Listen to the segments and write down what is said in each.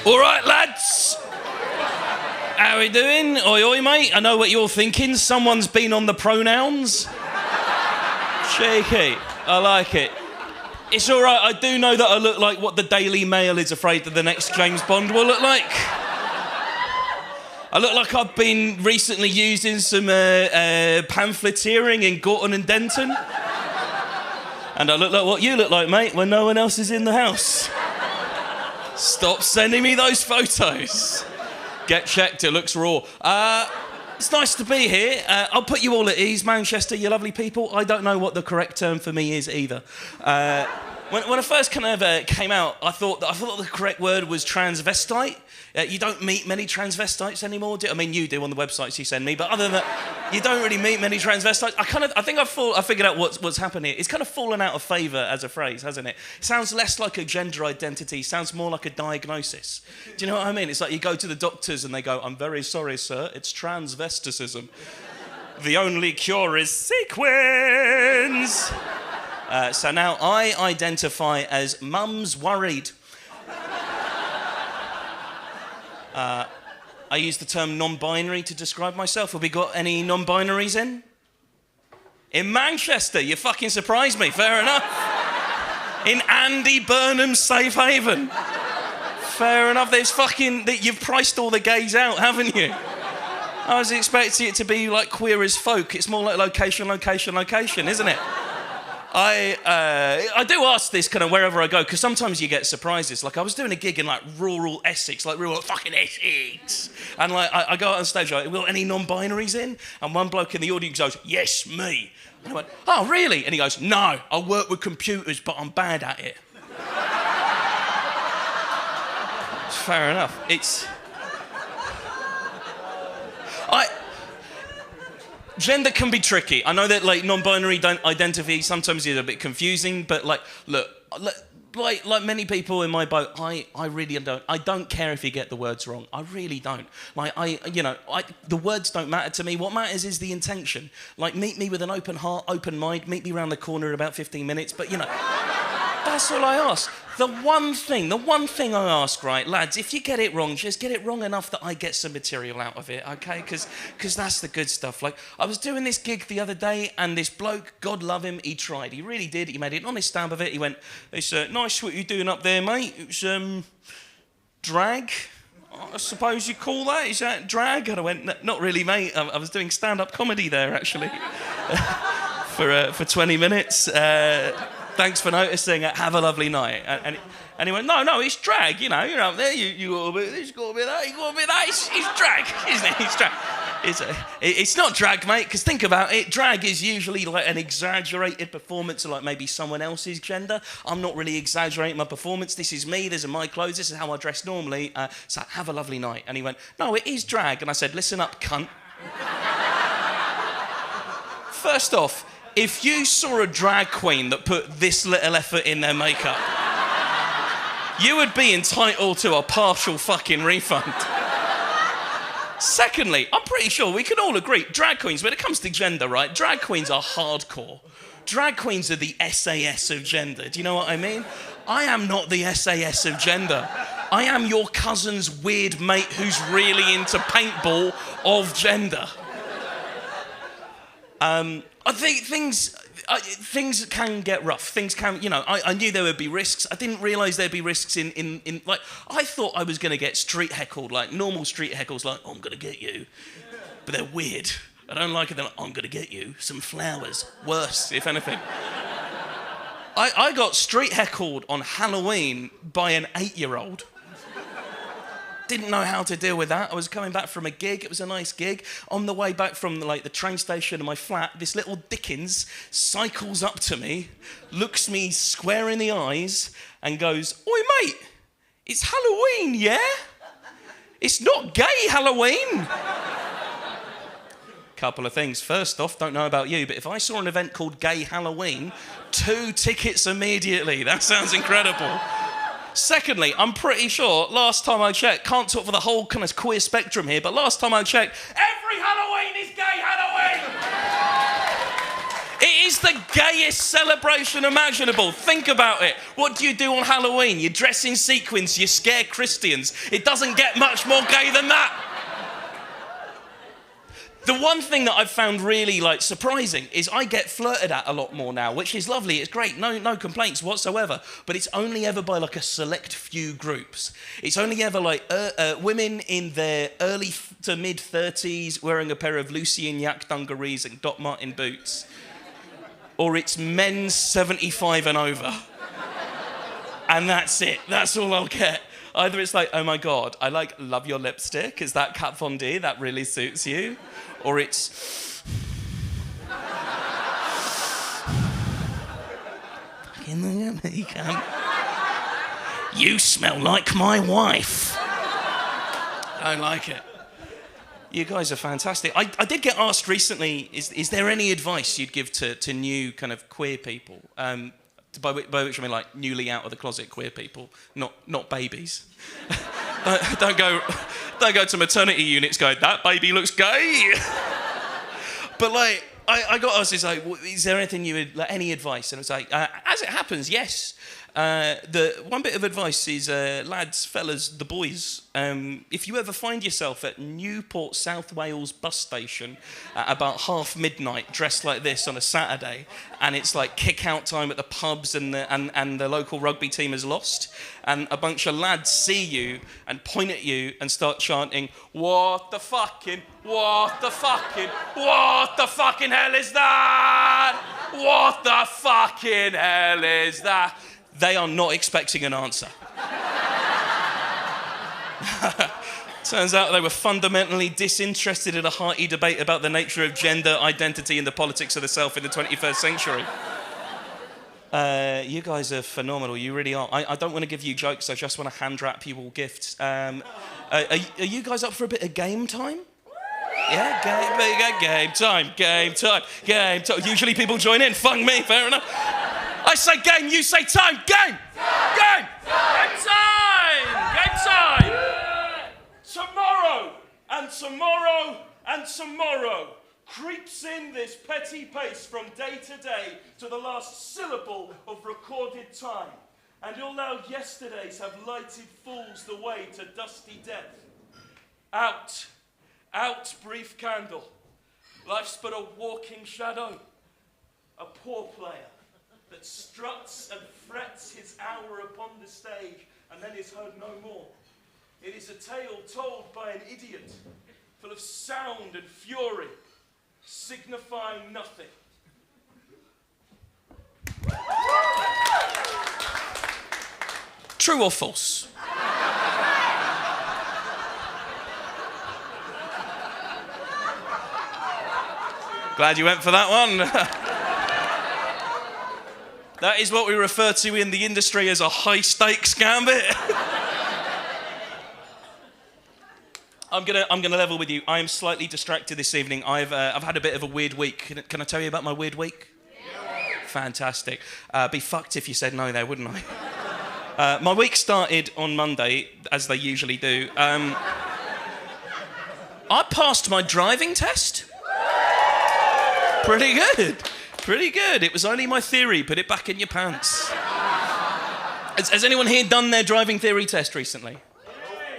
All right, lads. How we doing? Oi, oi, mate. I know what you're thinking. Someone's been on the pronouns. Cheeky. I like it. It's all right. I do know that I look like what the Daily Mail is afraid that the next James Bond will look like. I look like I've been recently used in some pamphleteering in Gorton and Denton. And I look like what you look like, mate, when no one else is in the house. Stop sending me those photos. Get checked, it looks raw. It's nice to be here. I'll put you all at ease, Manchester, you lovely people. I don't know what the correct term for me is either. When I first kind of came out, I thought the correct word was transvestite. You don't meet many transvestites anymore, do you? I mean, you do on the websites you send me, but other than that, you don't really meet many transvestites. I think I figured out what's happened here. It's kind of fallen out of favour as a phrase, hasn't it? It sounds less like a gender identity, sounds more like a diagnosis. Do you know what I mean? It's like you go to the doctors and they go, "I'm very sorry, sir, it's transvesticism. The only cure is sequins." So now I identify as mum's worried. I use the term non-binary to describe myself. Have we got any non-binaries in? In Manchester, you fucking surprised me, fair enough. In Andy Burnham's safe haven. Fair enough, you've priced all the gays out, haven't you? I was expecting it to be like Queer as Folk. It's more like location, isn't it? I do ask this kind of wherever I go, because sometimes you get surprises. Like I was doing a gig in like rural Essex, like rural fucking Essex, and like I go out on stage like, "Will any non-binaries in?" And one bloke in the audience goes, "Yes, me." And I went, "Oh, really?" And he goes, "No, I work with computers, but I'm bad at it." Fair enough. Gender can be tricky. I know that like non-binary identity sometimes is a bit confusing, but like, look, like many people in my boat, I really don't care if you get the words wrong. I really don't. Like the words don't matter to me. What matters is the intention. Like meet me with an open heart, open mind. Meet me around the corner in about 15 minutes. But that's all I ask. The one thing I ask, right, lads, if you get it wrong, just get it wrong enough that I get some material out of it, okay? Because that's the good stuff. Like, I was doing this gig the other day, and this bloke, God love him, he tried. He really did. He made an honest stab of it. He went, "It's nice what you're doing up there, mate. It's drag. I suppose you call that? Is that drag?" And I went, "Not really, mate. I was doing stand-up comedy there, actually, for 20 minutes. Thanks for noticing. Have a lovely night." And he went, no, it's drag, you're up there, you got a bit of this, you got a bit of that, you got a bit of that, it's drag, isn't it? It's drag. It's not drag, mate, because think about it, drag is usually like an exaggerated performance of like maybe someone else's gender. I'm not really exaggerating my performance, this is me, these are my clothes, this is how I dress normally, so have a lovely night. And he went, "No, it is drag." And I said, "Listen up, cunt." First off, if you saw a drag queen that put this little effort in their makeup, you would be entitled to a partial fucking refund. Secondly, I'm pretty sure we can all agree, drag queens, when it comes to gender, right, drag queens are hardcore. Drag queens are the SAS of gender, do you know what I mean? I am not the SAS of gender. I am your cousin's weird mate who's really into paintball of gender. I think things can get rough. Things can, I knew there would be risks. I didn't realise there'd be risks in like, I thought I was going to get street heckled, like normal street heckles, like, "I'm going to get you." But they're weird. I don't like it. They're like, "I'm going to get you some flowers." Worse, if anything. I got street heckled on Halloween by an 8-year-old. Didn't know how to deal with that. I was coming back from a gig. It was a nice gig. On the way back from the train station to my flat, this little Dickens cycles up to me, looks me square in the eyes, and goes, "Oi, mate, it's Halloween, yeah? It's not gay Halloween." Couple of things. First off, don't know about you, but if I saw an event called Gay Halloween, 2 tickets immediately. That sounds incredible. Secondly, I'm pretty sure, last time I checked, can't talk for the whole kind of queer spectrum here, but last time I checked, every Halloween is Gay Halloween! It is the gayest celebration imaginable. Think about it. What do you do on Halloween? You dress in sequins, you scare Christians. It doesn't get much more gay than that. The one thing that I've found really surprising is I get flirted at a lot more now, which is lovely. It's great. No complaints whatsoever. But it's only ever by a select few groups. It's only ever women in their early to mid 30s wearing a pair of Lucy and Yak dungarees and Doc Martin boots. Or it's men's 75 and over. And that's it. That's all I'll get. Either it's oh my God, I love your lipstick. Is that Kat Von D? That really suits you. Or it's... You smell like my wife. I like it. You guys are fantastic. I did get asked recently, is there any advice you'd give to new kind of queer people? By which I mean newly out of the closet queer people, not babies. don't go to maternity units going, that baby looks gay. But I got asked, is there anything you would, any advice? And it's as it happens, yes. The one bit of advice is, lads, fellas, the boys, if you ever find yourself at Newport, South Wales bus station at about midnight, dressed like this on a Saturday, and it's kick-out time at the pubs and the local rugby team has lost, and a bunch of lads see you and point at you and start chanting, what the fucking hell is that? What the fucking hell is that? They are not expecting an answer. Turns out they were fundamentally disinterested in a hearty debate about the nature of gender, identity, and the politics of the self in the 21st century. You guys are phenomenal. You really are. I don't want to give you jokes. I just want to hand wrap you all gifts. Are you guys up for a bit of game time? Yeah, game time. Usually people join in. Fuck me, fair enough. I say game, you say time. Game! Game! Game time! Tomorrow and tomorrow creeps in this petty pace from day to day to the last syllable of recorded time. And all our yesterdays have lighted fools the way to dusty death. Out, brief candle. Life's but a walking shadow, a poor player that struts and frets his hour upon the stage and then is heard no more. It is a tale told by an idiot, full of sound and fury, signifying nothing. True or false? Glad you went for that one. That is what we refer to in the industry as a high-stakes gambit. I'm gonna level with you. I am slightly distracted this evening. I've had a bit of a weird week. Can I tell you about my weird week? Yeah. Fantastic. Be fucked if you said no there, wouldn't I? My week started on Monday, as they usually do. I passed my driving test. Pretty good. It was only my theory. Put it back in your pants. Has anyone here done their driving theory test recently?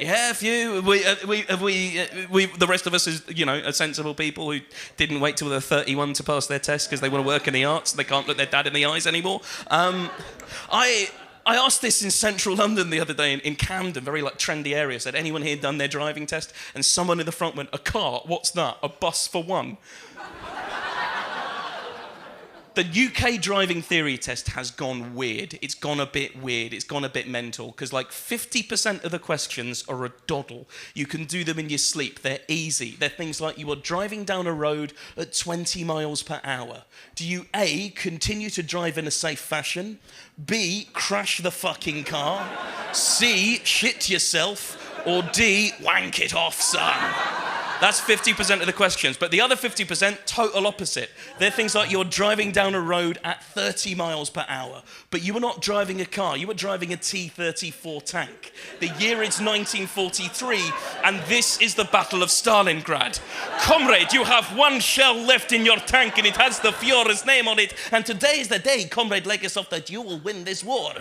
Yeah, a few. The rest of us is, are sensible people who didn't wait till they're 31 to pass their test because they want to work in the arts and they can't look their dad in the eyes anymore. I asked this in central London the other day in Camden, very trendy area. Said, anyone here done their driving test? And someone in the front went, a car? What's that? A bus for one? The UK driving theory test has gone weird. It's gone a bit weird. It's gone a bit mental because 50% of the questions are a doddle. You can do them in your sleep. They're easy. They're things like you are driving down a road at 20 miles per hour. Do you A, continue to drive in a safe fashion? B, crash the fucking car? C, shit yourself? Or D, wank it off, son? That's 50% of the questions. But the other 50%, total opposite. They're things like you're driving down a road at 30 miles per hour, but you were not driving a car, you were driving a T-34 tank. The year is 1943, and this is the Battle of Stalingrad. Comrade, you have one shell left in your tank, and it has the Führer's name on it, and today is the day, Comrade Legasov, that you will win this war.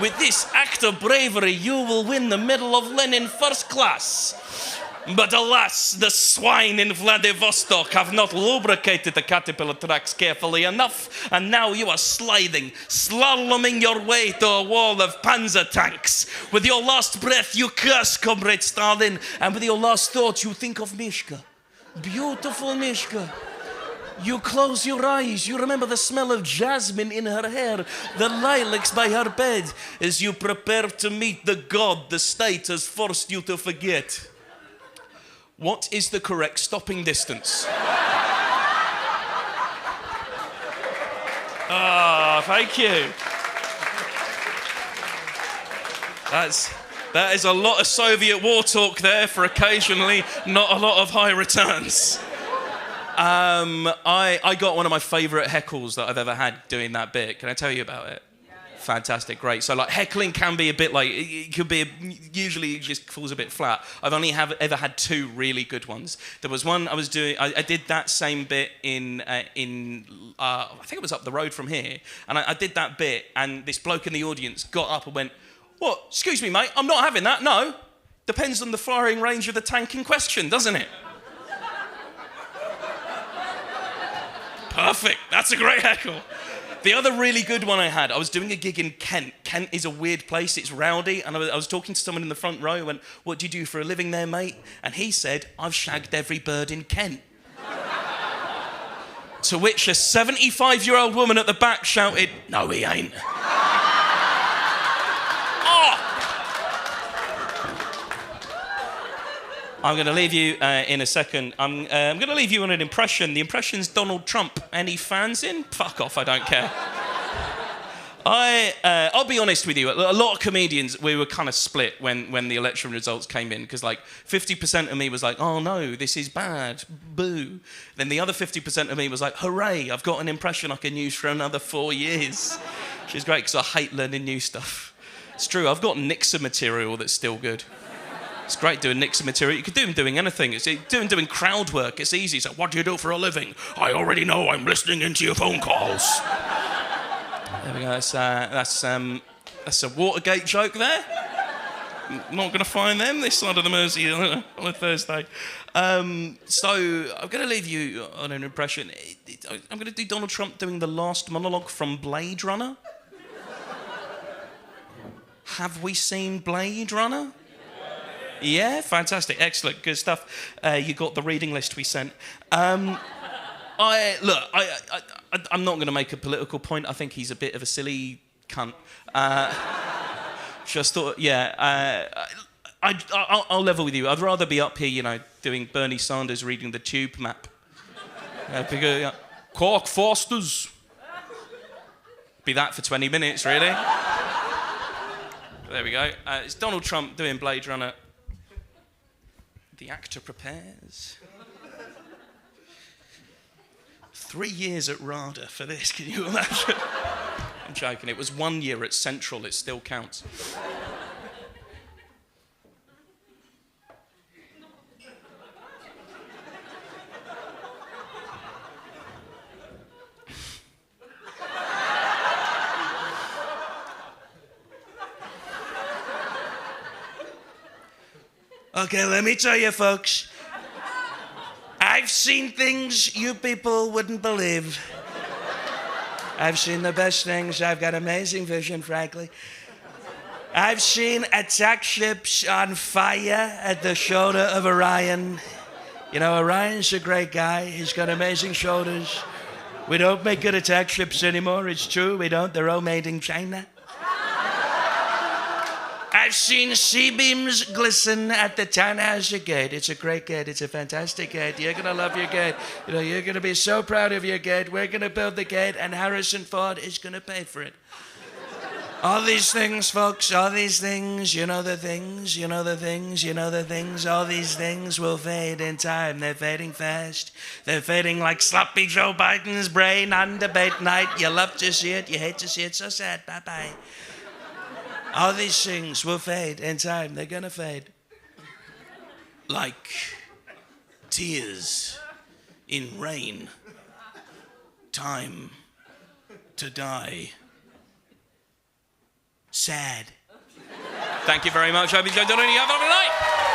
With this act of bravery, you will win the Medal of Lenin First Class. But alas, the swine in Vladivostok have not lubricated the caterpillar tracks carefully enough, and now you are sliding, slaloming your way to a wall of panzer tanks. With your last breath, you curse Comrade Stalin, and with your last thought, you think of Mishka. Beautiful Mishka. You close your eyes, you remember the smell of jasmine in her hair, the lilacs by her bed, as you prepare to meet the god the state has forced you to forget. What is the correct stopping distance? Ah, thank you. That is a lot of Soviet war talk there for occasionally not a lot of high returns. I got one of my favourite heckles that I've ever had doing that bit. Can I tell you about it? Fantastic, great. So like heckling can be a bit like, it could be, usually it just falls a bit flat. I've only ever had two really good ones. There was one I was doing, I did that same bit in I think it was up the road from here, and I did that bit, and this bloke in the audience got up and went, "What, excuse me mate, I'm not having that, no. Depends on the firing range of the tank in question, doesn't it?" Perfect, that's a great heckle. The other really good one I had, I was doing a gig in Kent. Kent is a weird place, it's rowdy, and I was talking to someone in the front row and went, "What do you do for a living there, mate?" And he said, "I've shagged every bird in Kent." To which a 75-year-old woman at the back shouted, "No, he ain't." Oh! I'm going to leave you in a second. I'm going to leave you on an impression. The impression's Donald Trump. Any fans in? Fuck off, I don't care. I'll be honest with you. A lot of comedians, we were kind of split when the election results came in, because like 50% of me was like, "Oh no, this is bad, boo." Then the other 50% of me was like, "Hooray, I've got an impression I can use for another 4 years." Which is great, because I hate learning new stuff. It's true, I've got Nixon material that's still good. It's great doing Nixon material. You could do him doing anything. It's doing crowd work. It's easy. It's like, "What do you do for a living?" "I already know. I'm listening into your phone calls." There we go. That's a Watergate joke there. Not going to find them this side of the Mersey on a Thursday. So I'm going to leave you on an impression. I'm going to do Donald Trump doing the last monologue from Blade Runner. Have we seen Blade Runner? Yeah, fantastic, excellent, good stuff. You got the reading list we sent. I'm not going to make a political point. I think he's a bit of a silly cunt. Just thought, yeah. I'll level with you. I'd rather be up here, doing Bernie Sanders reading the tube map. Cork Fosters. Be that for 20 minutes, really. There we go. It's Donald Trump doing Blade Runner. The actor prepares. 3 years at RADA for this, can you imagine? I'm joking, it was 1 year at Central, it still counts. Okay, let me tell you, folks. I've seen things you people wouldn't believe. I've seen the best things. I've got amazing vision, frankly. I've seen attack ships on fire at the shoulder of Orion. Orion's a great guy. He's got amazing shoulders. We don't make good attack ships anymore. It's true, we don't. They're all made in China. I've seen C-beams glisten at the Tannhauser Gate. It's a great gate. It's a fantastic gate. You're going to love your gate. You're going to be so proud of your gate. We're going to build the gate, and Harrison Ford is going to pay for it. All these things, folks, all these things, you know the things, you know the things, you know the things, all these things will fade in time. They're fading fast. They're fading like sloppy Joe Biden's brain on debate night. You love to see it, you hate to see it, so sad. Bye-bye. All these things will fade in time. They're gonna fade. Like tears in rain. Time to die. Sad. Thank you very much. I hope you enjoyed it. Have a lovely night.